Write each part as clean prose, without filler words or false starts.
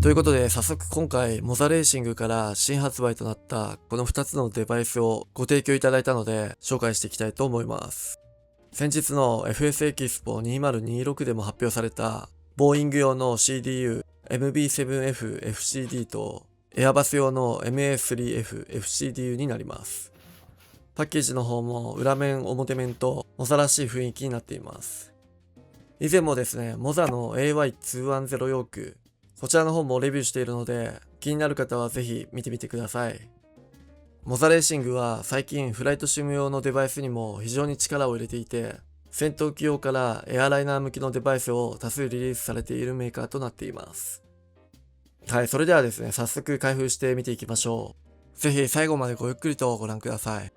ということで早速今回モザレーシングから新発売となったこの2つのデバイスをご提供いただいたので紹介していきたいと思います。先日の FS エキスポ2026でも発表されたボーイング用の CDU MB7F FCD とエアバス用の MA3F FCDU になります。パッケージの方も裏面表面とモザらしい雰囲気になっています。以前もですね、モザの AY210 ヨークこちらの方もレビューしているので気になる方はぜひ見てみてください。モザレーシングは最近フライトシム用のデバイスにも非常に力を入れていて、戦闘機用からエアライナー向きのデバイスを多数リリースされているメーカーとなっています。はい、それではですね、早速開封してみていきましょう。ぜひ最後までごゆっくりとご覧ください。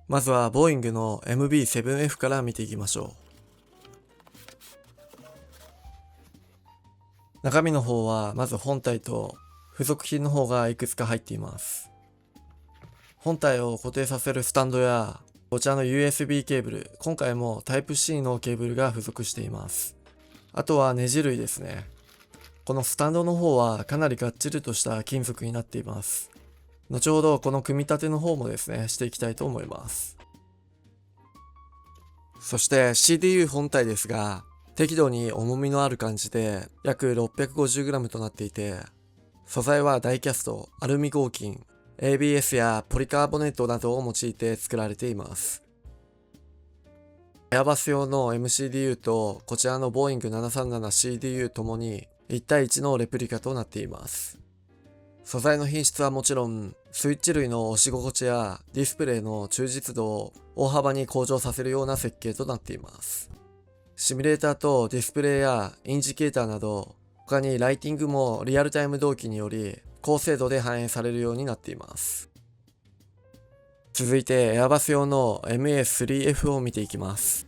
まずはボーイングの MB7F から見ていきましょう。中身の方はまず本体と付属品の方がいくつか入っています。本体を固定させるスタンドやこちらの USB ケーブル、今回も Type-C のケーブルが付属しています。あとはネジ類ですね。このスタンドの方はかなりがっちりとした金属になっています。後ほどこの組み立ての方もですね、していきたいと思います。そして CDU 本体ですが、適度に重みのある感じで約 650g となっていて、素材はダイキャスト、アルミ合金、ABS やポリカーボネットなどを用いて作られています。エアバス用の MCDU とこちらのボーイング 737CDU ともに1対1のレプリカとなっています。素材の品質はもちろん、スイッチ類の押し心地やディスプレイの忠実度を大幅に向上させるような設計となっています。シミュレーターとディスプレイやインジケーターなど、他にライティングもリアルタイム同期により高精度で反映されるようになっています。続いてエアバス用の MA3F を見ていきます。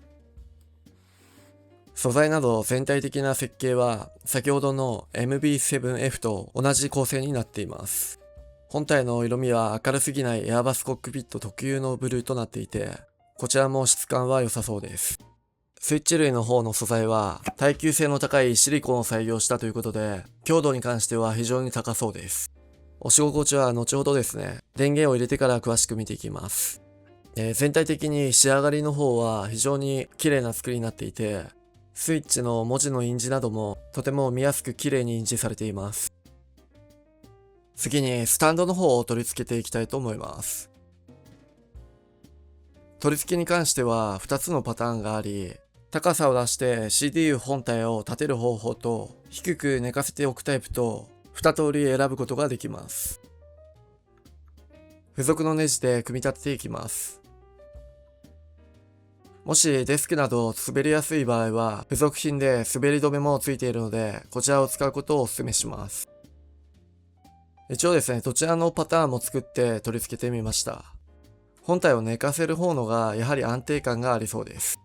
素材など全体的な設計は先ほどの MB7F と同じ構成になっています。本体の色味は明るすぎないエアバスコックピット特有のブルーとなっていて、こちらも質感は良さそうです。スイッチ類の方の素材は耐久性の高いシリコンを採用したということで、強度に関しては非常に高そうです。押し心地は後ほどですね、電源を入れてから詳しく見ていきます。全体的に仕上がりの方は非常に綺麗な作りになっていて、スイッチの文字の印字などもとても見やすく綺麗に印字されています。次にスタンドの方を取り付けていきたいと思います。取り付けに関しては2つのパターンがあり、高さを出して CDU 本体を立てる方法と低く寝かせておくタイプと2通り選ぶことができます。付属のネジで組み立てていきます。もしデスクなど滑りやすい場合は付属品で滑り止めもついているので、こちらを使うことをお勧めします。一応ですね、どちらのパターンも作って取り付けてみました。本体を寝かせる方のがやはり安定感がありそうです。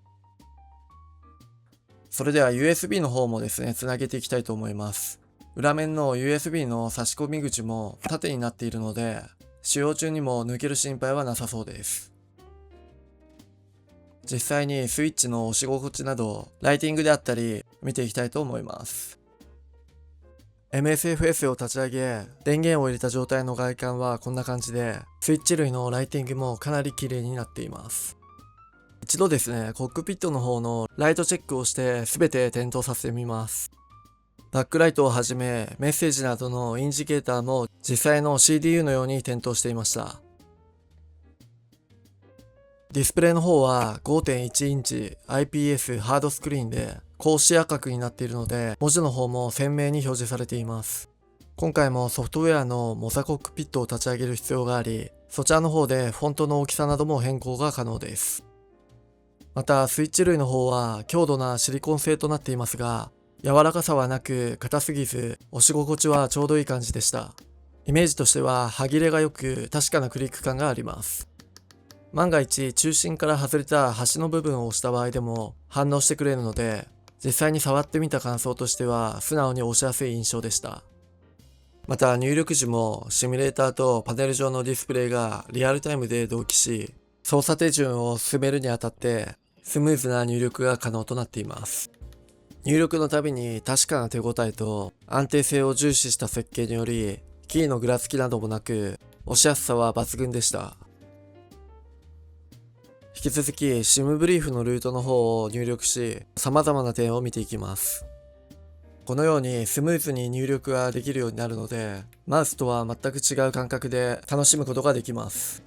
それでは USB の方もですね、つなげていきたいと思います。裏面の USB の差し込み口も縦になっているので、使用中にも抜ける心配はなさそうです。実際にスイッチの押し心地など、ライティングであったり、見ていきたいと思います。MSFS を立ち上げ、電源を入れた状態の外観はこんな感じで、スイッチ類のライティングもかなり綺麗になっています。一度ですね、コックピットの方のライトチェックをして全て点灯させてみます。バックライトをはじめメッセージなどのインジケーターも実際の CDU のように点灯していました。ディスプレイの方は 5.1 インチ IPS ハードスクリーンで高視野角になっているので、文字の方も鮮明に表示されています。今回もソフトウェアのモザコックピットを立ち上げる必要があり、そちらの方でフォントの大きさなども変更が可能です。またスイッチ類の方は強度なシリコン製となっていますが、柔らかさはなく硬すぎず押し心地はちょうどいい感じでした。イメージとしては歯切れが良く確かなクリック感があります。万が一中心から外れた端の部分を押した場合でも反応してくれるので、実際に触ってみた感想としては素直に押しやすい印象でした。また入力時もシミュレーターとパネル上のディスプレイがリアルタイムで同期し、操作手順を進めるにあたってスムーズな入力が可能となっています。入力のたびに確かな手応えと安定性を重視した設計により、キーのぐらつきなどもなく、押しやすさは抜群でした。引き続き SIM ブリーフのルートの方を入力し、様々な点を見ていきます。このようにスムーズに入力ができるようになるので、マウスとは全く違う感覚で楽しむことができます。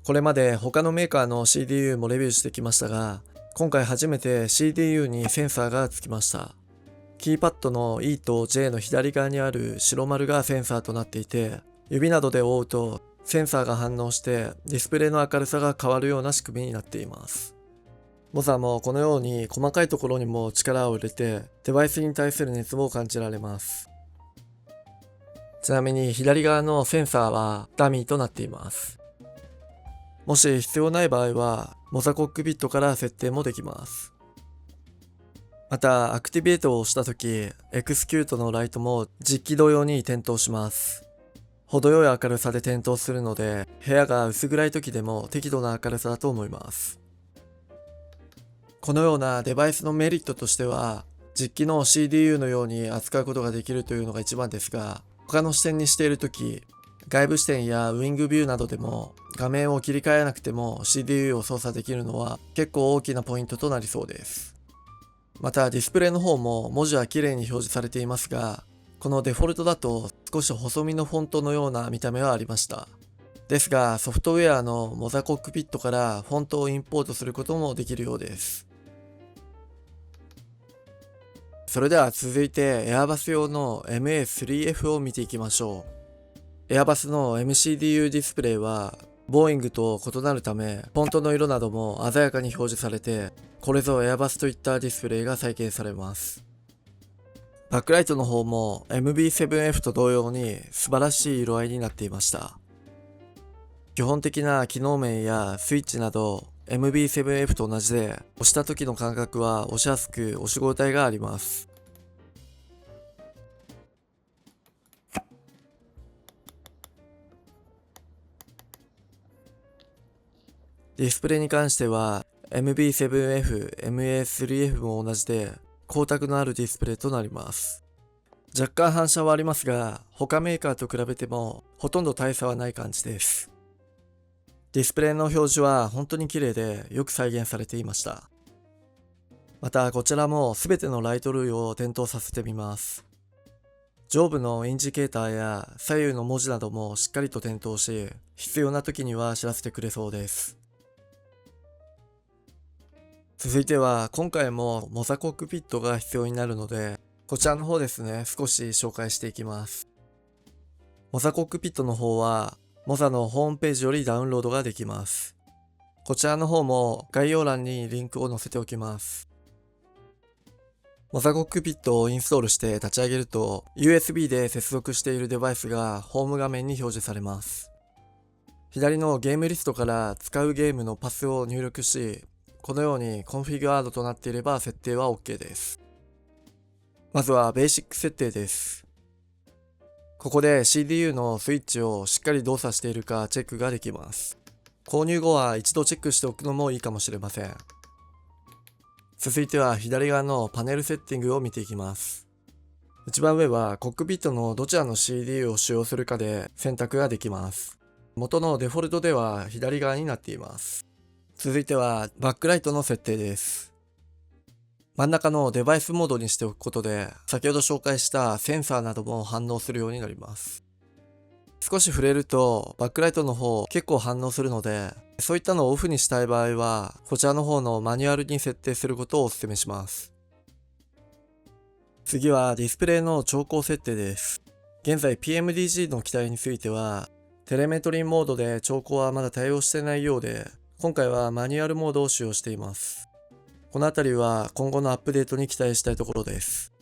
これまで他のメーカーの CDU もレビューしてきましたが、今回初めて CDU にセンサーがつきました。キーパッドの E と J の左側にある白丸がセンサーとなっていて、指などで覆うとセンサーが反応してディスプレイの明るさが変わるような仕組みになっています。モザもこのように細かいところにも力を入れてデバイスに対する熱も感じられます。ちなみに左側のセンサーはダミーとなっています。もし必要ない場合はモザコックピットから設定もできます。またアクティベートをしたとき、エクスキュートのライトも実機同様に点灯します。程よい明るさで点灯するので、部屋が薄暗い時でも適度な明るさだと思います。このようなデバイスのメリットとしては、実機の CDU のように扱うことができるというのが一番ですが、他の視点にしているとき、外部視点やウィングビューなどでも画面を切り替えなくても CDU を操作できるのは結構大きなポイントとなりそうです。またディスプレイの方も文字は綺麗に表示されていますが、このデフォルトだと少し細身のフォントのような見た目はありました。ですがソフトウェアのモザコックピットからフォントをインポートすることもできるようです。それでは続いて Airbus 用の MA3F を見ていきましょう。Airbus の MCDU ディスプレイはボーイングと異なるため、フォントの色なども鮮やかに表示されて、これぞ Airbus といったディスプレイが再現されます。バックライトの方も MB7F と同様に素晴らしい色合いになっていました。基本的な機能面やスイッチなど MB7F と同じで、押した時の感覚は押しやすく押し応えがあります。ディスプレイに関しては MB7F、MA3F も同じで光沢のあるディスプレイとなります。若干反射はありますが、他メーカーと比べてもほとんど大差はない感じです。ディスプレイの表示は本当に綺麗でよく再現されていました。またこちらも全てのライト類を点灯させてみます。上部のインジケーターや左右の文字などもしっかりと点灯し、必要な時には知らせてくれそうです。続いては今回もモザコックピットが必要になるので、こちらの方ですね、少し紹介していきます。モザコックピットの方はモザのホームページよりダウンロードができます。こちらの方も概要欄にリンクを載せておきます。モザコックピットをインストールして立ち上げると USB で接続しているデバイスがホーム画面に表示されます。左のゲームリストから使うゲームのパスを入力し、このようにコンフィギュアードとなっていれば設定は OK です。まずはベーシック設定です。ここで CDU のスイッチをしっかり動作しているかチェックができます。購入後は一度チェックしておくのもいいかもしれません。続いては左側のパネルセッティングを見ていきます。一番上はコックピットのどちらの CDU を使用するかで選択ができます。元のデフォルトでは左側になっています。続いてはバックライトの設定です。真ん中のデバイスモードにしておくことで、先ほど紹介したセンサーなども反応するようになります。少し触れるとバックライトの方結構反応するので、そういったのをオフにしたい場合はこちらの方のマニュアルに設定することをお勧めします。次はディスプレイの調光設定です。現在 PMDG の機体についてはテレメトリーモードで調光はまだ対応してないようで、今回はマニュアルモードを使用しています。このあたりは今後のアップデートに期待したいところです。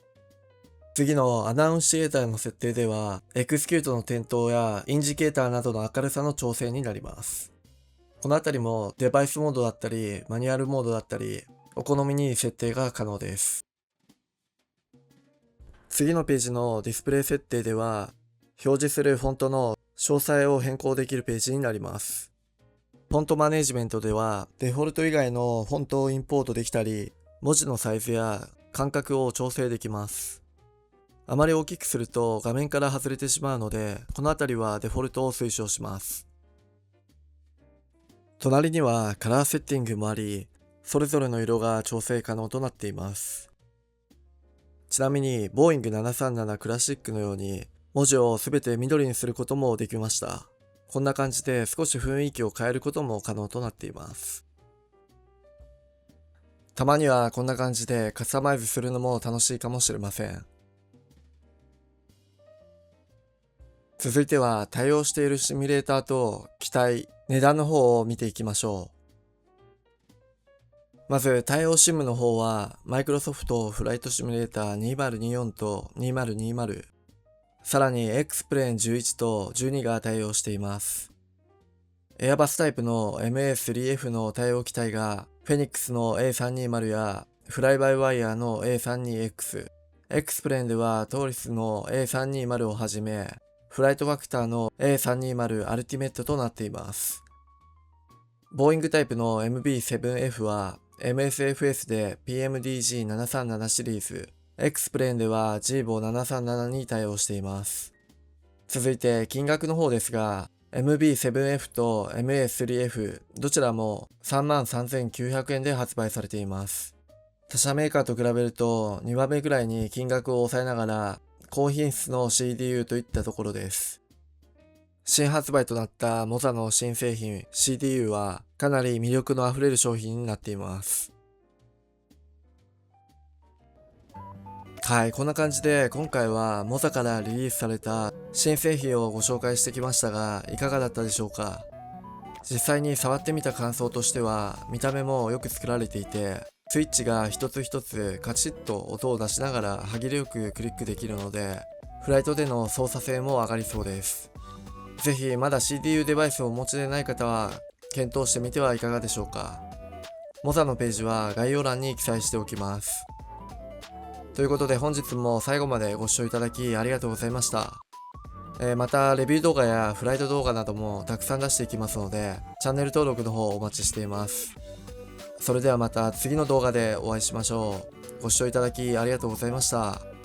次のアナウンシエーターの設定では、エクスキュートの点灯やインジケーターなどの明るさの調整になります。このあたりもデバイスモードだったり、マニュアルモードだったり、お好みに設定が可能です。次のページのディスプレイ設定では、表示するフォントの詳細を変更できるページになります。フォントマネジメントでは、デフォルト以外のフォントをインポートできたり、文字のサイズや間隔を調整できます。あまり大きくすると画面から外れてしまうので、このあたりはデフォルトを推奨します。隣にはカラーセッティングもあり、それぞれの色が調整可能となっています。ちなみに、ボーイング737クラシックのように、文字をすべて緑にすることもできました。こんな感じで少し雰囲気を変えることも可能となっています。たまにはこんな感じでカスタマイズするのも楽しいかもしれません。続いては対応しているシミュレーターと機体、値段の方を見ていきましょう。まず対応 SIM の方はマイクロソフトフライトシミュレーター2024と2020、さらに X プレーン11と12が対応しています。エアバスタイプの MA3F の対応機体がフェニックスの A320 やフライバイワイヤーの A32X、X プレーンではトーリスの A320 をはじめ、フライトファクターの A320 アルティメットとなっています。ボーイングタイプの MB7F は MSFS で PMDG737 シリーズ、X プレーンでは GBO737 に対応しています。続いて金額の方ですが、MB7F と MA3F どちらも 33,900 円で発売されています。他社メーカーと比べると2番目くらいに金額を抑えながら高品質の CDU といったところです。新発売となったモザの新製品 CDU はかなり魅力のあふれる商品になっています。はい、こんな感じで今回はモザからリリースされた新製品をご紹介してきましたが、いかがだったでしょうか。実際に触ってみた感想としては、見た目もよく作られていて、スイッチが一つ一つカチッと音を出しながら歯切れよくクリックできるので、フライトでの操作性も上がりそうです。ぜひまだ CDU デバイスをお持ちでない方は検討してみてはいかがでしょうか。モザのページは概要欄に記載しておきます。ということで本日も最後までご視聴いただきありがとうございました。またレビュー動画やフライト動画などもたくさん出していきますので、チャンネル登録の方お待ちしています。それではまた次の動画でお会いしましょう。ご視聴いただきありがとうございました。